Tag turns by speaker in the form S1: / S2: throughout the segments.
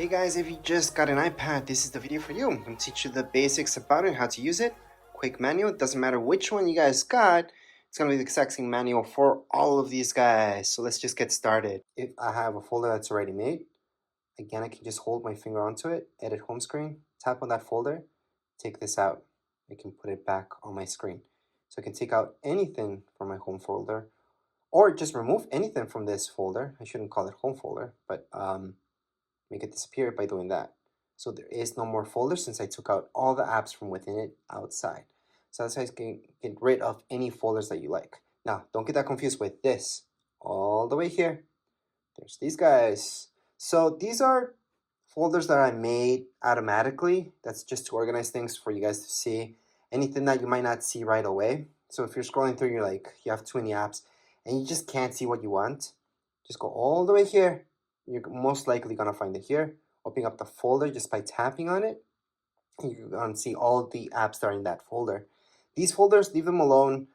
S1: Hey guys, if you just got an iPad, this is the video for you. I'm going to teach you the basics about it, how to use it. Quick manual, it doesn't matter which one you guys got, it's going to be the exact same manual for all of these guys. So let's just get started. If I have a folder that's already made, again, I can just hold my finger onto it, edit home screen, tap on that folder, take this out. I can put it back on my screen. So I can take out anything from my home folder, or just remove anything from this folder. I shouldn't call it home folder, but make it disappear by doing that. So there is no more folder since I took out all the apps from within it outside. So that's how you can get rid of any folders that you like. Now, don't get that confused with this. All the way here, there's these guys. So these are folders that I made automatically. That's just to organize things for you guys to see. Anything that you might not see right away. So if you're scrolling through, you're like, you have too many apps and you just can't see what you want, just go all the way here. You're most likely gonna find it here. Opening up the folder just by tapping on it, you're gonna see all the apps that are in that folder. These folders, leave them alone.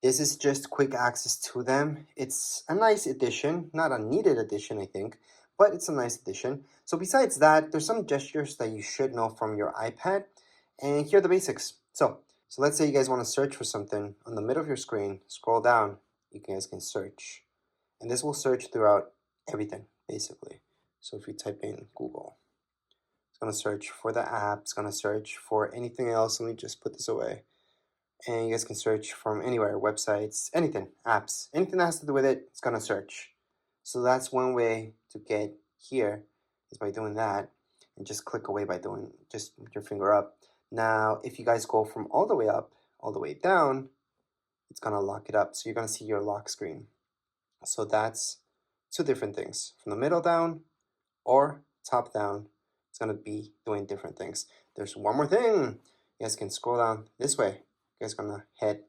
S1: This is just quick access to them. It's a nice addition, not a needed addition, I think, but it's a nice addition. So besides that, there's some gestures that you should know from your iPad, and here are the basics. So let's say you guys want to search for something on the middle of your screen. Scroll down, you guys can search, and this will search throughout everything basically. So if you type in Google, it's gonna search for the app, it's gonna search for anything else. Let me just put this away. And you guys can search from anywhere, websites, anything, apps, anything that has to do with it, it's gonna search. So that's one way to get here, is by doing that, and just click away by doing, just with your finger up. Now, if you guys go from all the way up, all the way down, it's gonna lock it up. So you're gonna see your lock screen. So that's two different things. From the middle down or top down, it's gonna be doing different things. There's one more thing. You guys can scroll down this way. You guys are gonna head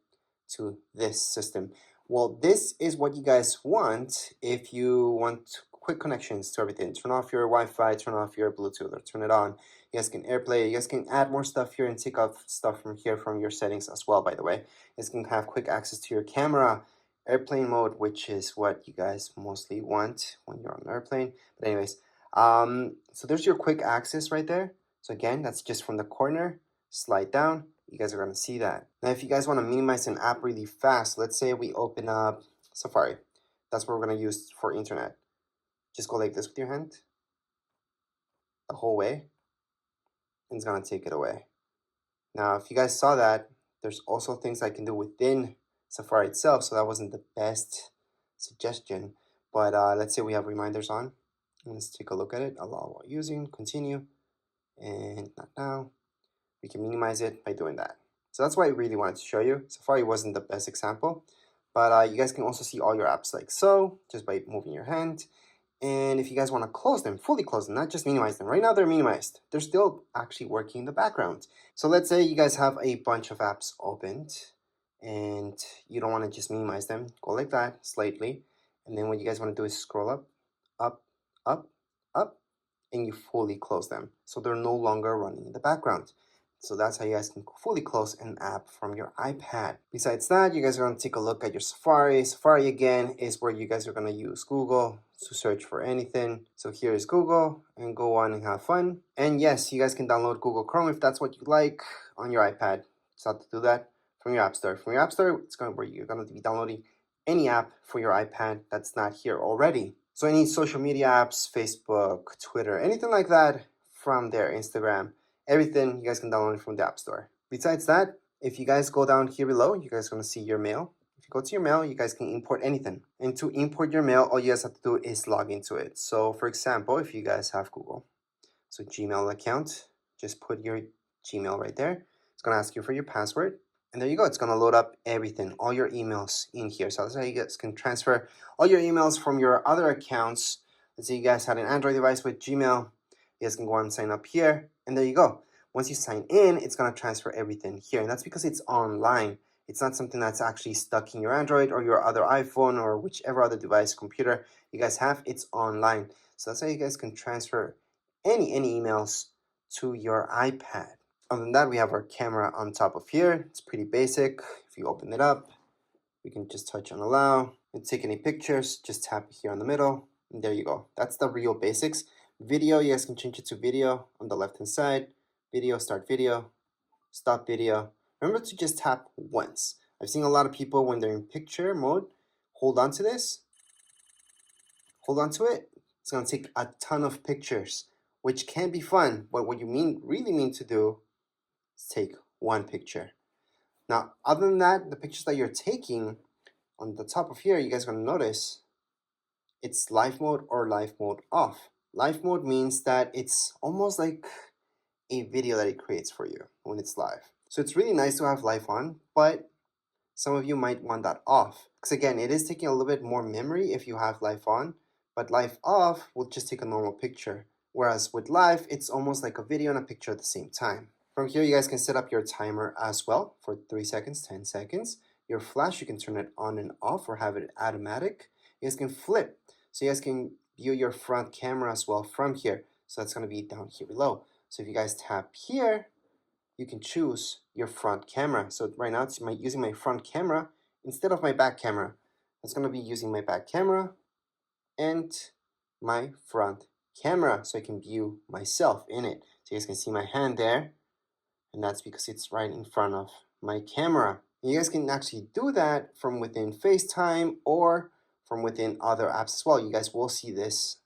S1: to this system. Well, this is what you guys want if you want quick connections to everything. Turn off your Wi-Fi, turn off your Bluetooth, or turn it on. You guys can AirPlay. You guys can add more stuff here and take off stuff from here from your settings as well, by the way. You guys can have quick access to your camera, airplane mode, which is what you guys mostly want when you're on an airplane. But anyways, so there's your quick access right there. So again, that's just from the corner. Slide down, you guys are gonna see that. Now, if you guys want to minimize an app really fast, let's say we open up Safari. That's what we're gonna use for internet. Just go like this with your hand the whole way, and it's gonna take it away. Now, if you guys saw that, there's also things I can do within Safari itself, so that wasn't the best suggestion. But let's say we have reminders on. Let's take a look at it. Allow while using, continue, and not now. We can minimize it by doing that. So that's why I really wanted to show you. Safari wasn't the best example, but you guys can also see all your apps like so, just by moving your hand. And if you guys want to close them, fully close them, not just minimize them. Right now they're minimized. They're still actually working in the background. So let's say you guys have a bunch of apps opened and you don't want to just minimize them. Go like that, slightly. And then what you guys want to do is scroll up, up, up, up, and you fully close them. So they're no longer running in the background. So that's how you guys can fully close an app from your iPad. Besides that, you guys are going to take a look at your Safari. Safari, again, is where you guys are going to use Google to search for anything. So here is Google, and go on and have fun. And yes, you guys can download Google Chrome if that's what you like on your iPad. It's how to do that from your App Store. From your App Store, it's going to where you're going to be downloading any app for your iPad that's not here already. So any social media apps, Facebook, Twitter, anything like that from there, Instagram, everything you guys can download from the App Store. Besides that, if you guys go down here below, you guys are going to see your mail. If you go to your mail, you guys can import anything. And to import your mail, all you guys have to do is log into it. So for example, if you guys have Google, so Gmail account, just put your Gmail right there. It's going to ask you for your password. And there you go. It's going to load up everything, all your emails in here. So that's how you guys can transfer all your emails from your other accounts. Let's say you guys had an Android device with Gmail. You guys can go and sign up here, and there you go. Once you sign in, it's going to transfer everything here, and that's because it's online. It's not something that's actually stuck in your Android or your other iPhone or whichever other device, computer you guys have. It's online. So that's how you guys can transfer any emails to your iPad. Other than that, we have our camera on top of here. It's pretty basic. If you open it up, we can just touch on allow and take any pictures. Just tap here in the middle, and there you go. That's the real basics. Video, you guys can change it to video on the left hand side. Video, start video, stop video. Remember to just tap once. I've seen a lot of people when they're in picture mode, hold on to this, hold on to it. It's gonna take a ton of pictures, which can be fun, but what you really mean to do is take one picture. Now, other than that, the pictures that you're taking on the top of here, you guys are gonna notice it's live mode or live mode off. Live mode means that it's almost like a video that it creates for you when it's live. So it's really nice to have live on, but some of you might want that off. Because again, it is taking a little bit more memory if you have live on, but live off will just take a normal picture. Whereas with live, it's almost like a video and a picture at the same time. From here, you guys can set up your timer as well for 3 seconds, 10 seconds. Your flash, you can turn it on and off or have it automatic. You guys can flip. So you guys can view your front camera as well from here. So that's going to be down here below. So if you guys tap here, you can choose your front camera. So right now it's using my front camera instead of my back camera. It's going to be using my back camera and my front camera so I can view myself in it. So you guys can see my hand there, and that's because it's right in front of my camera. You guys can actually do that from within FaceTime or from within other apps as well. You guys will see this,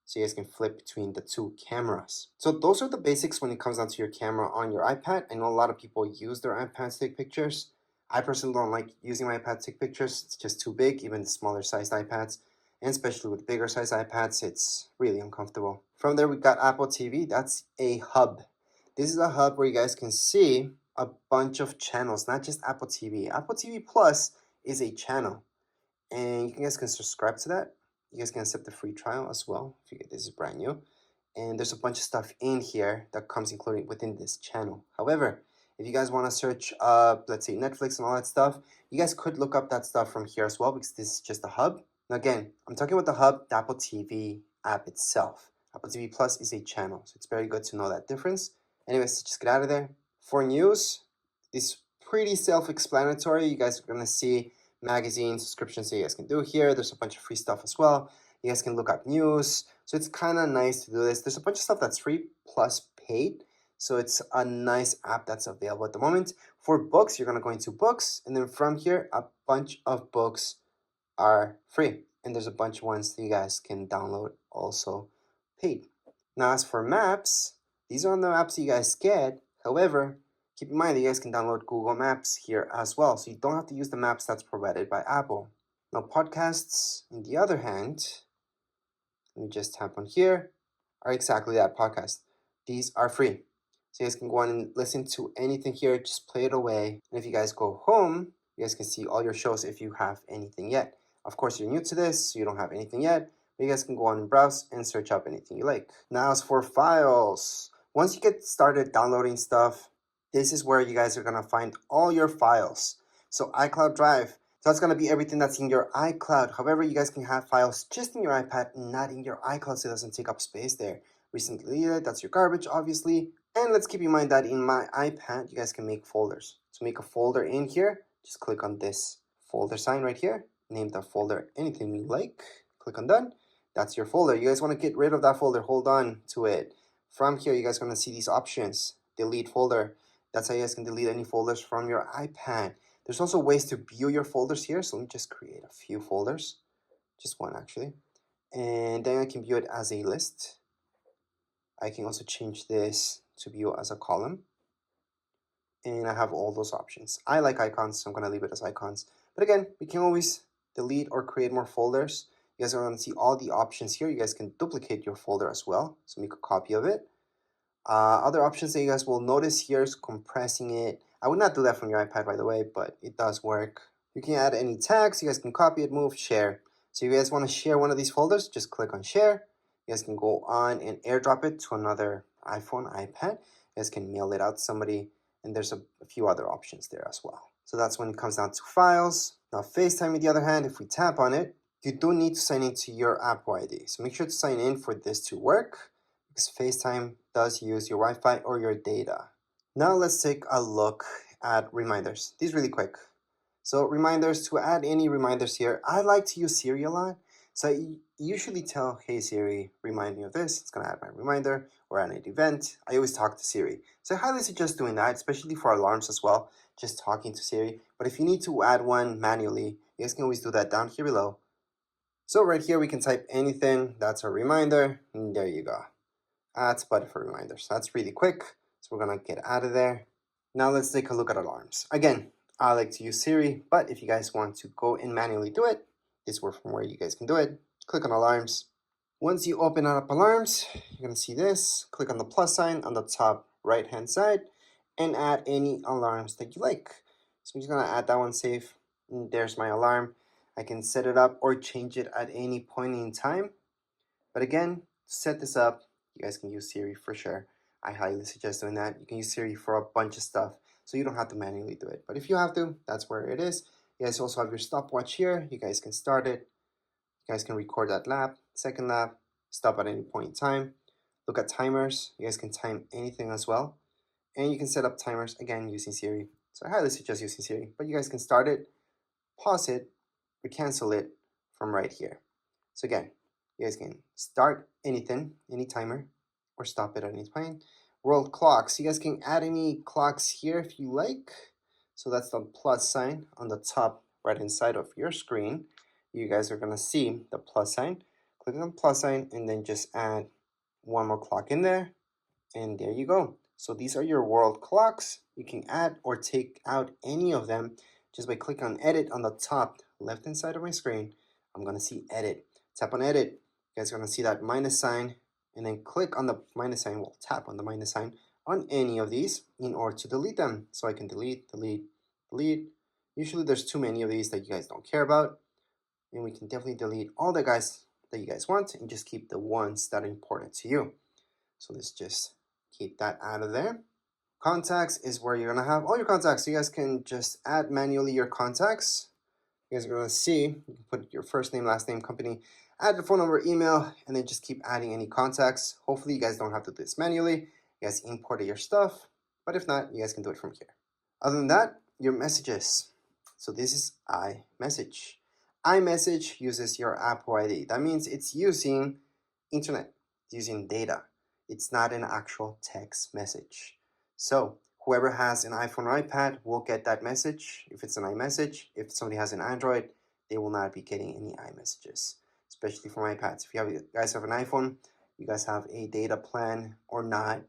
S1: so you guys can flip between the two cameras. So those are the basics when it comes down to your camera on your iPad. I know a lot of people use their iPads to take pictures. I personally don't like using my iPad to take pictures. It's just too big, even the smaller sized iPads. And especially with bigger sized iPads, it's really uncomfortable. From there, we got Apple TV. That's a hub. This is a hub where you guys can see a bunch of channels, not just Apple TV. Apple TV Plus is a channel, and you guys can subscribe to that. You guys can accept the free trial as well if you get this is brand new. And there's a bunch of stuff in here that comes included within this channel. However, if you guys want to search up, let's say Netflix and all that stuff, you guys could look up that stuff from here as well because this is just a hub. Now again, I'm talking about the hub, the Apple TV app itself. Apple TV Plus is a channel, so it's very good to know that difference. Anyways, just get out of there. For news, it's pretty self-explanatory. You guys are going to see magazine subscriptions that you guys can do here. There's a bunch of free stuff as well. You guys can look up news. So it's kind of nice to do this. There's a bunch of stuff that's free plus paid. So it's a nice app that's available at the moment. For books, you're going to go into books. And then from here, a bunch of books are free. And there's a bunch of ones that you guys can download also paid. Now, as for maps, these are on the maps that you guys get. However, keep in mind that you guys can download Google Maps here as well. So you don't have to use the maps that's provided by Apple. Now, podcasts, on the other hand, let me just tap on here, are exactly that, podcast. These are free. So you guys can go on and listen to anything here, just play it away. And if you guys go home, you guys can see all your shows if you have anything yet. Of course, you're new to this, so you don't have anything yet. But you guys can go on and browse and search up anything you like. Now, as for files, once you get started downloading stuff, this is where you guys are going to find all your files. So iCloud Drive, so that's going to be everything that's in your iCloud. However, you guys can have files just in your iPad, not in your iCloud, so it doesn't take up space there. Recently deleted, that's your garbage, obviously. And let's keep in mind that in my iPad, you guys can make folders. So make a folder in here. Just click on this folder sign right here. Name the folder anything you like. Click on done. That's your folder. You guys want to get rid of that folder. Hold on to it. From here, you guys are going to see these options. Delete folder. That's how you guys can delete any folders from your iPad. There's also ways to view your folders here. So let me just create a few folders. Just one actually. And then I can view it as a list. I can also change this to view as a column. And I have all those options. I like icons, so I'm going to leave it as icons. But again, we can always delete or create more folders. You guys are going to see all the options here. You guys can duplicate your folder as well. So make a copy of it. Other options that you guys will notice here is compressing it. I would not do that from your iPad, by the way, but it does work. You can add any tags. You guys can copy it, move, share. So if you guys want to share one of these folders, just click on share. You guys can go on and airdrop it to another iPhone, iPad. You guys can mail it out to somebody. And there's a few other options there as well. So that's when it comes down to files. Now FaceTime, on the other hand, if we tap on it, you do need to sign into your Apple ID. So make sure to sign in for this to work because FaceTime does use your Wi-Fi or your data. Now let's take a look at reminders. These really quick. So reminders, to add any reminders here, I like to use Siri a lot. So usually tell, hey Siri, remind me of this. It's going to add my reminder or add an event. I always talk to Siri. So I highly suggest doing that, especially for alarms as well, just talking to Siri. But if you need to add one manually, you guys can always do that down here below. So right here, we can type anything. That's a reminder. And there you go. Add button for reminders. That's really quick. So we're going to get out of there. Now let's take a look at alarms. Again, I like to use Siri, but if you guys want to go and manually do it, this is from where you guys can do it. Click on alarms. Once you open up alarms, you're going to see this. Click on the plus sign on the top right hand side and add any alarms that you like. So I'm just going to add that one, save. And there's my alarm. I can set it up or change it at any point in time. But again, to set this up, you guys can use Siri for sure. I highly suggest doing that. You can use Siri for a bunch of stuff, so you don't have to manually do it. But if you have to, that's where it is. You guys also have your stopwatch here. You guys can start it. You guys can record that lap, second lap, stop at any point in time. Look at timers. You guys can time anything as well. And you can set up timers, again, using Siri. So I highly suggest using Siri. But you guys can start it, pause it, or cancel it from right here. So again, you guys can start anything, any timer, or stop it at any point. World clocks. You guys can add any clocks here if you like. So that's the plus sign on the top right hand side of your screen. You guys are going to see the plus sign. Click on the plus sign and then just add one more clock in there. And there you go. So these are your world clocks. You can add or take out any of them just by clicking on edit on the top left hand side of my screen. I'm going to see edit. Tap on edit. You guys are going to see that minus sign and then click on the minus sign. Well, tap on the minus sign on any of these in order to delete them. So I can delete. Usually there's too many of these that you guys don't care about. And we can definitely delete all the guys that you guys want and just keep the ones that are important to you. So let's just keep that out of there. Contacts is where you're going to have all your contacts. So you guys can just add manually your contacts. You guys are going to see, you can put your first name, last name, company, add your phone number, email, and then just keep adding any contacts. Hopefully you guys don't have to do this manually. You guys imported your stuff, but if not, you guys can do it from here. Other than that, your messages. So this is iMessage. iMessage uses your Apple ID. That means it's using internet, it's using data. It's not an actual text message. So whoever has an iPhone or iPad will get that message if it's an iMessage. If somebody has an Android, they will not be getting any iMessages, especially from iPads. If you guys have an iPhone, you guys have a data plan or not,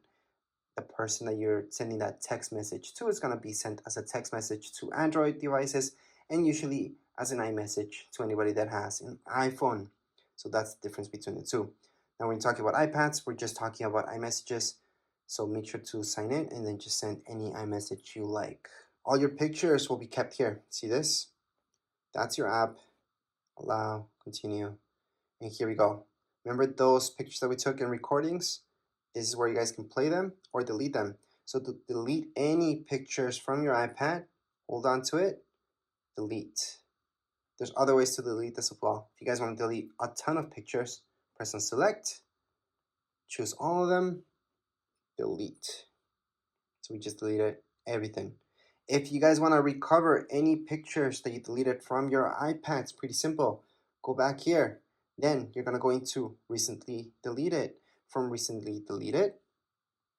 S1: the person that you're sending that text message to is going to be sent as a text message to Android devices and usually as an iMessage to anybody that has an iPhone. So that's the difference between the two. Now when we're talking about iPads, we're just talking about iMessages. So make sure to sign in and then just send any iMessage you like. All your pictures will be kept here. See this? That's your app. Allow, continue. And here we go. Remember those pictures that we took in recordings? This is where you guys can play them or delete them. So to delete any pictures from your iPad, hold on to it, delete. There's other ways to delete this as well. If you guys want to delete a ton of pictures, press on select, choose all of them, delete. So we just deleted everything. If you guys want to recover any pictures that you deleted from your iPad, it's pretty simple. Go back here. Then you're going to go into recently deleted. From recently deleted,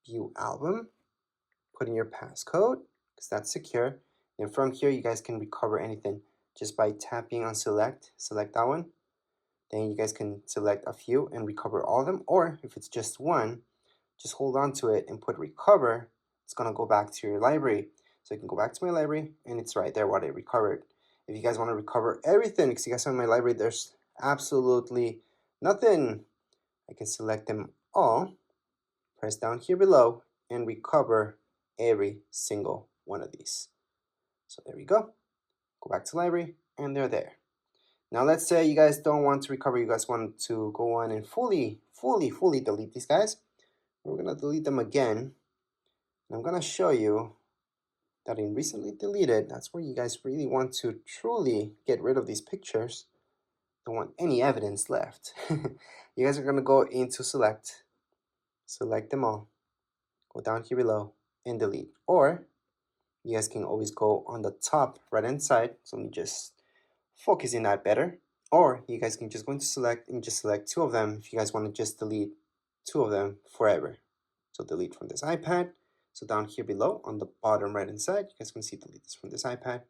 S1: view album, put in your passcode because that's secure. And from here, you guys can recover anything just by tapping on select that one. Then you guys can select a few and recover all of them. Or if it's just one, just hold on to it and put recover. It's going to go back to your library. So you can go back to my library and it's right there what I recovered. If you guys want to recover everything, because you guys have in my library, there's absolutely nothing. I can select them all, press down here below, and recover every single one of these. So there we go. Go back to library, and they're there. Now let's say you guys don't want to recover, you guys want to go on and fully delete these guys. We're gonna delete them again. And I'm gonna show you that in recently deleted, that's where you guys really want to truly get rid of these pictures. Don't want any evidence left. You guys are gonna go into select them all, go down here below and delete. Or you guys can always go on the top right hand side. So let me just focus in that better. Or you guys can just go into select and just select 2 of them if you guys want to just delete 2 of them forever. So delete from this iPad. So down here below on the bottom right hand side, you guys can see delete this from this iPad,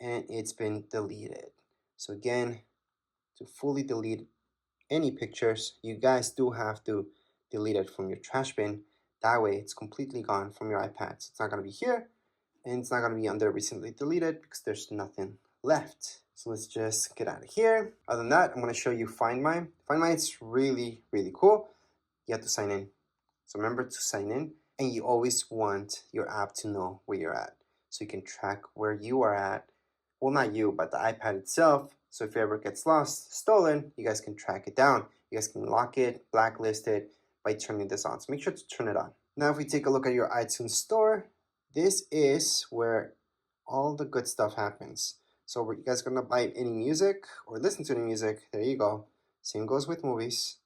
S1: and it's been deleted. So again, to fully delete any pictures, you guys do have to delete it from your trash bin. That way it's completely gone from your iPad. So it's not going to be here, and it's not going to be under recently deleted because there's nothing left. So let's just get out of here. Other than that, I'm going to show you Find My. Find My, it's really, really cool. You have to sign in. So remember to sign in, and you always want your app to know where you're at. So you can track where you are at. Well, not you, but the iPad itself. So if it ever gets lost, stolen, you guys can track it down. You guys can lock it, blacklist it by turning this on. So make sure to turn it on. Now, if we take a look at your iTunes store, this is where all the good stuff happens. So were you guys gonna buy any music or listen to any music? There you go. Same goes with movies.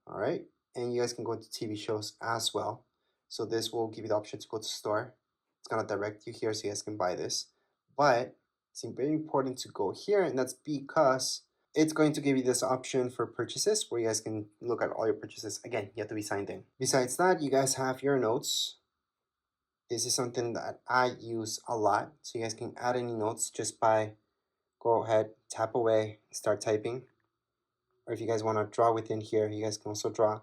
S1: All right, and you guys can go to TV shows as well. So this will give you the option to go to store. It's gonna direct you here so you guys can buy this. But it's very important to go here, and that's because it's going to give you this option for purchases where you guys can look at all your purchases. Again, you have to be signed in. Besides that, you guys have your notes. This is something that I use a lot. So you guys can add any notes just by go ahead, tap away, start typing. Or if you guys want to draw within here, you guys can also draw.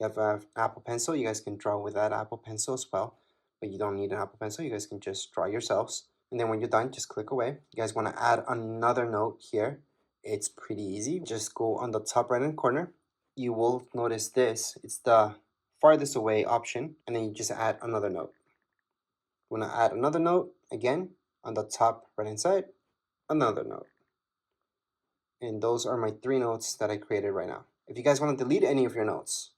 S1: You have an Apple Pencil, you guys can draw with that Apple Pencil as well. But you don't need an Apple Pencil, you guys can just draw yourselves. And then when you're done, just click away. You guys want to add another note here. It's pretty easy. Just go on the top right hand corner. You will notice this. It's the farthest away option. And then you just add another note. You want to add another note, again, on the top right hand side, another note. And those are my 3 notes that I created right now. If you guys want to delete any of your notes,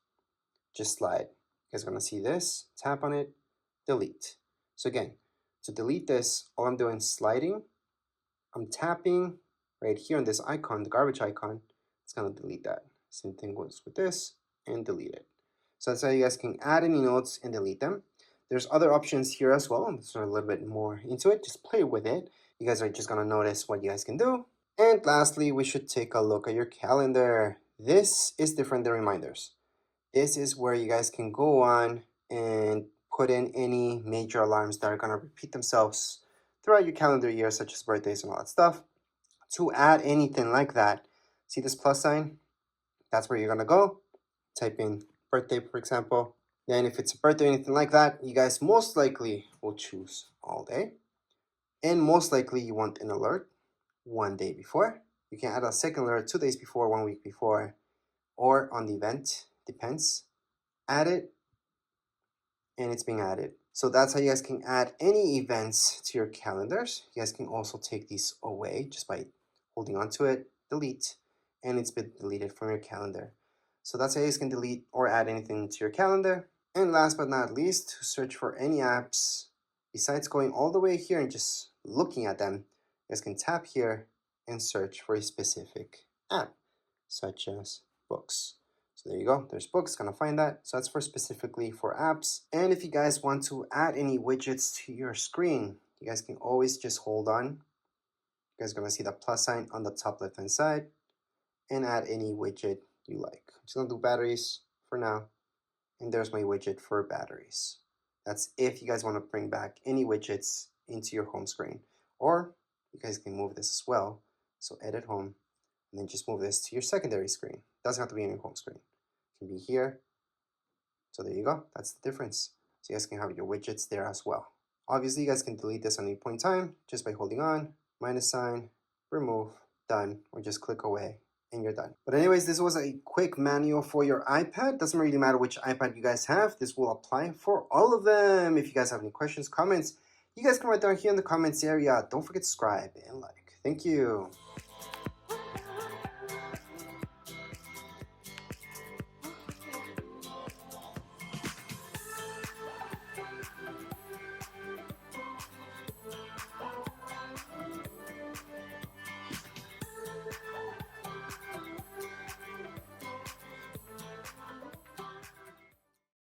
S1: just slide. You guys are going to see this, tap on it, delete. So again, to delete this, all I'm doing is sliding. I'm tapping right here on this icon, the garbage icon. It's going to delete that. Same thing goes with this, and delete it. So that's how you guys can add any notes and delete them. There's other options here as well. I'm a little bit more into it. Just play with it. You guys are just going to notice what you guys can do. And lastly, we should take a look at your calendar. This is different than reminders. This is where you guys can go on and put in any major alarms that are going to repeat themselves throughout your calendar year, such as birthdays and all that stuff. To add anything like that, see this plus sign? That's where you're going to go. Type in birthday, for example. Then if it's a birthday or anything like that, you guys most likely will choose all day. And most likely you want an alert 1 day before. You can add a second alert 2 days before, 1 week before, or on the event, depends. Add it, and it's being added. So that's how you guys can add any events to your calendars. You guys can also take these away just by holding onto it, delete, and it's been deleted from your calendar. So that's how you guys can delete or add anything to your calendar. And last but not least, to search for any apps, besides going all the way here and just looking at them, you guys can tap here and search for a specific app, such as books. So there you go, there's books, gonna find that. So that's for specifically for apps. And if you guys want to add any widgets to your screen, you guys can always just hold on. You guys are gonna see the plus sign on the top left hand side and add any widget you like. I'm just gonna do batteries for now. And there's my widget for batteries. That's if you guys want to bring back any widgets into your home screen. Or you guys can move this as well. So edit home, and then just move this to your secondary screen. Doesn't have to be in your home screen. It can be here. So there you go. That's the difference. So you guys can have your widgets there as well. Obviously, you guys can delete this at any point in time just by holding on, minus sign, remove, done, or just click away and you're done. But anyways, this was a quick manual for your iPad. Doesn't really matter which iPad you guys have. This will apply for all of them. If you guys have any questions, comments, you guys can write down here in the comments area. Don't forget to subscribe and like. Thank you.